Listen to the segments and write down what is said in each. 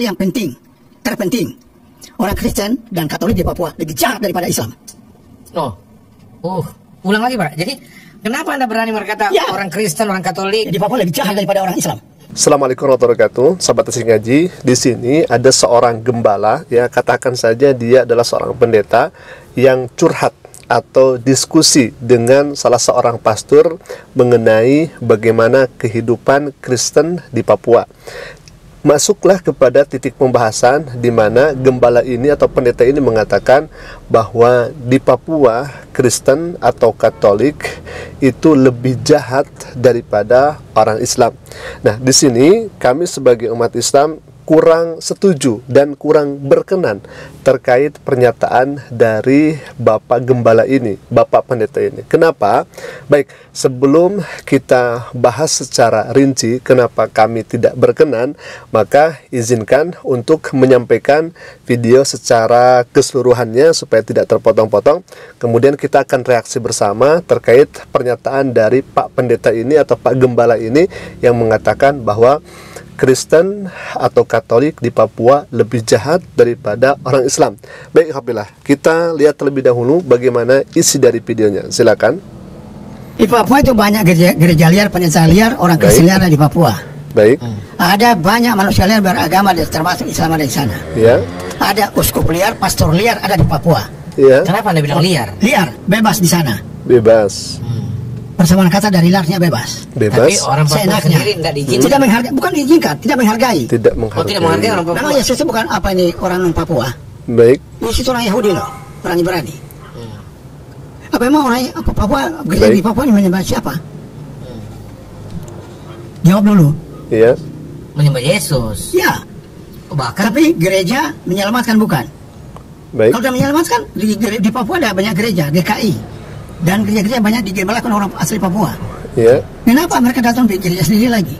hal yang penting, terpenting, orang Kristen dan Katolik di Papua lebih jahat daripada Islam. Ulang lagi Pak. Jadi kenapa Anda berani berkata orang Kristen, orang Katolik di Papua lebih jahat daripada orang Islam? Assalamualaikum warahmatullahi wabarakatuh, sahabat Asik Ngaji. Di sini ada seorang gembala, ya katakan saja dia adalah seorang pendeta yang curhat atau diskusi dengan salah seorang pastor mengenai bagaimana kehidupan Kristen di Papua. Masuklah kepada titik pembahasan di mana gembala ini atau pendeta ini mengatakan bahwa di Papua Kristen atau Katolik itu lebih jahat daripada orang Islam. Nah, di sini kami sebagai umat Islam kurang setuju dan kurang berkenan terkait pernyataan dari Bapak Gembala ini, Bapak Pendeta ini. Kenapa? Baik, sebelum kita bahas secara rinci kenapa kami tidak berkenan, maka izinkan untuk menyampaikan video secara keseluruhannya supaya tidak terpotong-potong. Kemudian kita akan reaksi bersama terkait pernyataan dari Pak Pendeta ini atau Pak Gembala ini yang mengatakan bahwa Kristen atau Katolik di Papua lebih jahat daripada orang Islam. Baik, alhamdulillah. Kita lihat terlebih dahulu bagaimana isi dari videonya. Silakan. Di Papua itu banyak gereja liar, pendeta liar, orang Kristen liar di Papua. Baik. Ada banyak manusia liar beragama, termasuk Islam ada di sana. Ya. Ada uskup liar, pastor liar ada di Papua. Ya. Kenapa Anda bilang liar? Liar, bebas di sana. Bebas. Persamaan kata dari liarnya bebas. Bebas. Tapi orang Papua sendiri tidak diizinkan. Tidak menghargai, bukan diizinkan, tidak menghargai. Tidak menghargai. Tidak menghargai orang Papua. Memang Yesus itu bukan apa ini orang non Papua. Baik. Yesus itu orang Yahudi loh, orang Ibrani. Apa emang orang Papua, gereja di Papua ini menyembah siapa? Jawab dulu. Iya. Menyembah Yesus. Ya. Bahkan Tapi gereja menyelamatkan bukan? Baik. Kalau sudah menyelamatkan di Papua ada banyak gereja, GKI. Dan gereja-gereja banyak digembalakan orang asli Papua. Iya. Kenapa mereka datang di gereja sendiri lagi?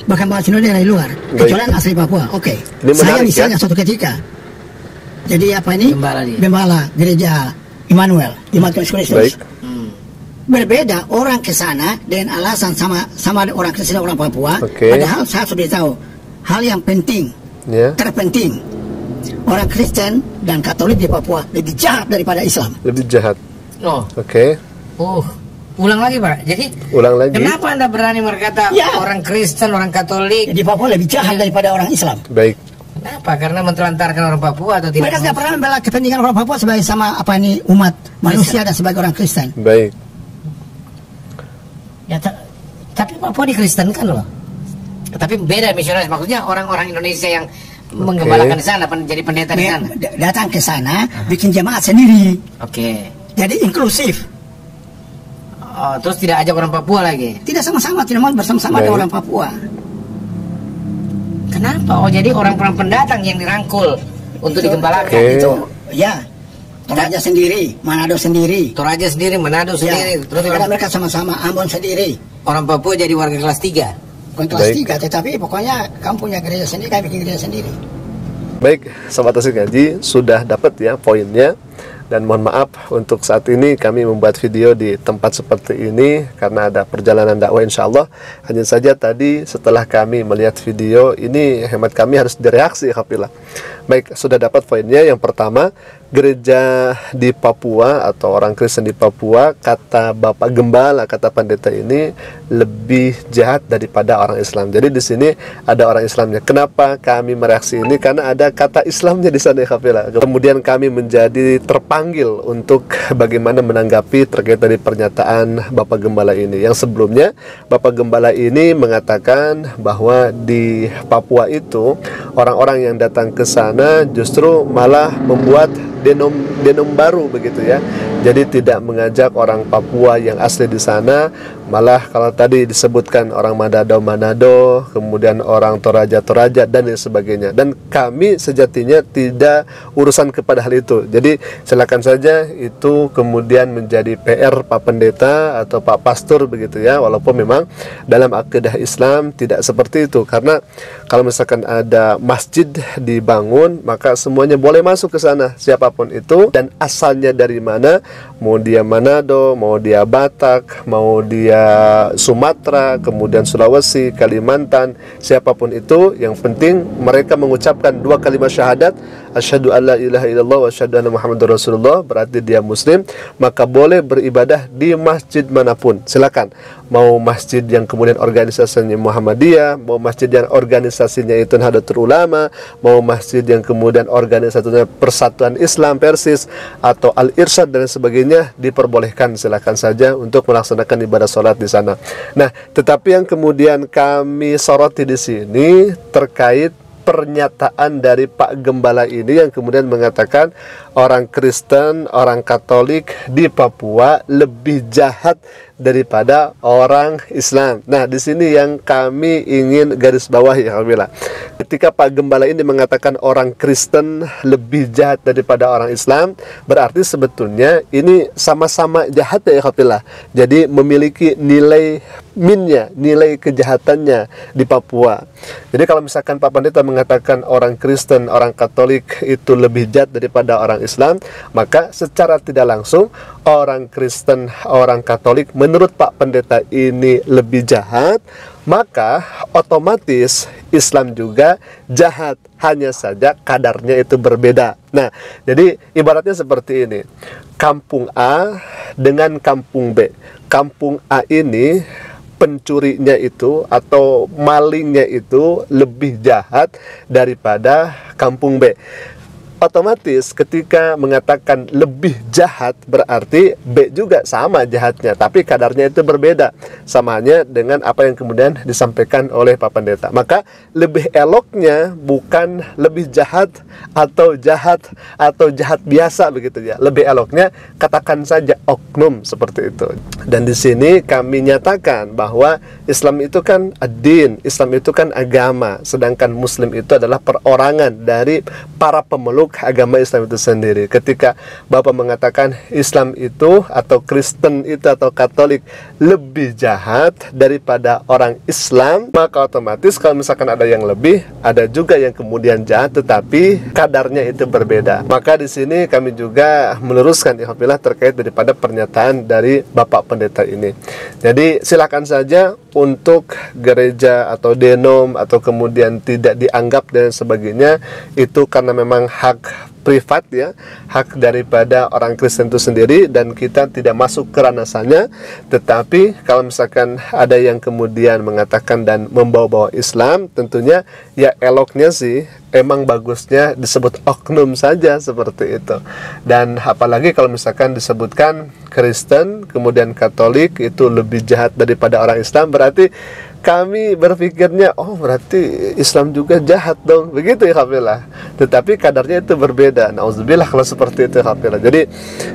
Bahkan bawa sinode dari luar, kecuali asli Papua. Oke. Ini Saya menarik, misalnya suatu ketika, jadi apa ini? Gembala gereja Immanuel, Jemaat Kristus. Baik. Berbeda orang ke sana dengan alasan sama orang Kristen dan orang Papua. Oke. Padahal saya sudah tahu hal yang penting, Ya. terpenting, orang Kristen dan Katolik di Papua lebih jahat daripada Islam. Lebih jahat. Oke. Ulang lagi Pak. Jadi Ulang lagi. kenapa Anda berani berkata orang Kristen, orang Katolik Di Papua lebih jahat daripada orang Islam. Baik. Kenapa? Karena mentelantarkan orang Papua atau tidak? Mereka tidak pernah membela kepentingan orang Papua sebagai sama apa ini umat manusia dan sebagai orang Kristen. Baik. Ya, tapi Papua dikristenkan loh. Tapi beda misionaris. Maksudnya orang-orang Indonesia yang menggembalakan di sana, jadi pendeta di sana. Datang ke sana, bikin jemaat sendiri. Oke. Jadi inklusif. Terus tidak ajak orang Papua lagi? Tidak sama-sama, tidak mau bersama-sama dengan orang Papua. Kenapa? Jadi orang-orang pendatang yang dirangkul untuk digembalakan. Itu, ya. Toraja sendiri, Manado sendiri. Toraja sendiri, Manado sendiri. Terus mereka sama-sama, Ambon sendiri. Orang Papua jadi warga kelas 3. Bukan kelas 3, tetapi pokoknya kamu punya gereja sendiri, kami bikin gereja sendiri. Baik, sahabat Asik Ngaji, sudah dapat ya poinnya. Dan mohon maaf untuk saat ini kami membuat video di tempat seperti ini karena ada perjalanan dakwah insyaallah. Hanya saja tadi setelah kami melihat video ini hemat kami harus direaksi alhamdulillah. Baik, sudah dapat poinnya. Yang pertama, gereja di Papua atau orang Kristen di Papua, kata Bapak Gembala, kata pendeta ini lebih jahat daripada orang Islam. Jadi di sini ada orang Islamnya. Kenapa kami mereaksi ini? Karena ada kata Islamnya di sana alhamdulillah. Kemudian kami menjadi terpanggil untuk bagaimana menanggapi terkait dari pernyataan Bapak Gembala ini. Yang sebelumnya Bapak Gembala ini mengatakan bahwa di Papua itu orang-orang yang datang ke sana justru malah membuat denom baru begitu ya. Jadi tidak mengajak orang Papua yang asli di sana, malah kalau tadi disebutkan orang Manado, kemudian orang Toraja dan lain sebagainya. Dan kami sejatinya tidak urusan kepada hal itu. Jadi silakan saja itu kemudian menjadi PR Pak Pendeta atau Pak Pastor begitu ya. Walaupun memang dalam akidah Islam tidak seperti itu. Karena kalau misalkan ada masjid dibangun, maka semuanya boleh masuk ke sana, siapapun itu, dan asalnya dari mana, mau dia Manado, mau dia Batak, mau dia ada Sumatera, kemudian Sulawesi, Kalimantan, siapapun itu, yang penting mereka mengucapkan dua kalimat syahadat, asyhadu alla ilaha illallah wa asyhadu anna muhammadar rasulullah, berarti dia muslim, maka boleh beribadah di masjid manapun. Silakan, mau masjid yang kemudian organisasinya Muhammadiyah, mau masjid yang organisasinya itu Nahdlatul Ulama, mau masjid yang kemudian organisasinya Persatuan Islam Persis atau Al-Irsyad dan sebagainya, diperbolehkan, silakan saja untuk melaksanakan ibadah sholat di sana. Nah, tetapi yang kemudian kami soroti di sini terkait pernyataan dari Pak Gembala ini yang kemudian mengatakan orang Kristen, orang Katolik di Papua lebih jahat daripada orang Islam. Nah, di sini yang kami ingin garis bawahi, alhamdulillah. Ketika Pak Gembala ini mengatakan orang Kristen lebih jahat daripada orang Islam, berarti sebetulnya ini sama-sama jahat ya, alhamdulillah. Jadi memiliki nilai minnya, nilai kejahatannya di Papua. Jadi kalau misalkan Pak Pendeta mengatakan orang Kristen, orang Katolik itu lebih jahat daripada orang Islam, maka secara tidak langsung orang Kristen, orang Katolik menurut Pak Pendeta ini lebih jahat, maka otomatis Islam juga jahat, hanya saja kadarnya itu berbeda. Nah, jadi ibaratnya seperti ini. Kampung A dengan kampung B. Kampung A ini pencurinya itu atau malingnya itu lebih jahat daripada kampung B. Otomatis ketika mengatakan lebih jahat berarti B juga sama jahatnya, tapi kadarnya itu berbeda. Samanya dengan apa yang kemudian disampaikan oleh Pak Pendeta. Maka lebih eloknya bukan lebih jahat atau jahat biasa begitu ya. Lebih eloknya katakan saja oknum seperti itu. Dan di sini kami nyatakan bahwa Islam itu kan ad-din, Islam itu kan agama, sedangkan Muslim itu adalah perorangan dari para pemeluk agama Islam itu sendiri. Ketika Bapak mengatakan Islam itu atau Kristen itu atau Katolik lebih jahat daripada orang Islam, maka otomatis kalau misalkan ada yang lebih, ada juga yang kemudian jahat tetapi kadarnya itu berbeda. Maka di sini kami juga meluruskan alhamdulillah terkait daripada pernyataan dari Bapak Pendeta ini. Jadi silakan saja untuk gereja atau denom atau kemudian tidak dianggap dan sebagainya, itu karena memang hak privat ya, hak daripada orang Kristen itu sendiri dan kita tidak masuk ke ranah sana. Tetapi kalau misalkan ada yang kemudian mengatakan dan membawa-bawa Islam, tentunya ya eloknya sih emang bagusnya disebut oknum saja seperti itu. Dan apalagi kalau misalkan disebutkan Kristen kemudian Katolik itu lebih jahat daripada orang Islam, berarti kami berpikirnya, oh berarti Islam juga jahat dong, begitu ya alhamdulillah. Tetapi kadarnya itu berbeda. Nauzubillah kalau seperti itu alhamdulillah. Jadi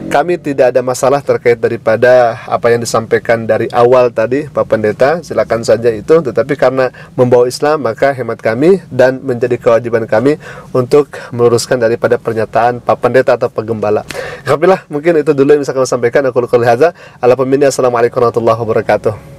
kami tidak ada masalah terkait daripada apa yang disampaikan dari awal tadi Pak Pendeta, silakan saja itu. Tetapi karena membawa Islam, maka hemat kami dan menjadi kewajiban kami untuk meluruskan daripada pernyataan Pak Pendeta atau Pak Gembala. Alhamdulillah, mungkin itu dulu yang bisa kami sampaikan. Aku qouli hadza. Assalamualaikum warahmatullahi wabarakatuh.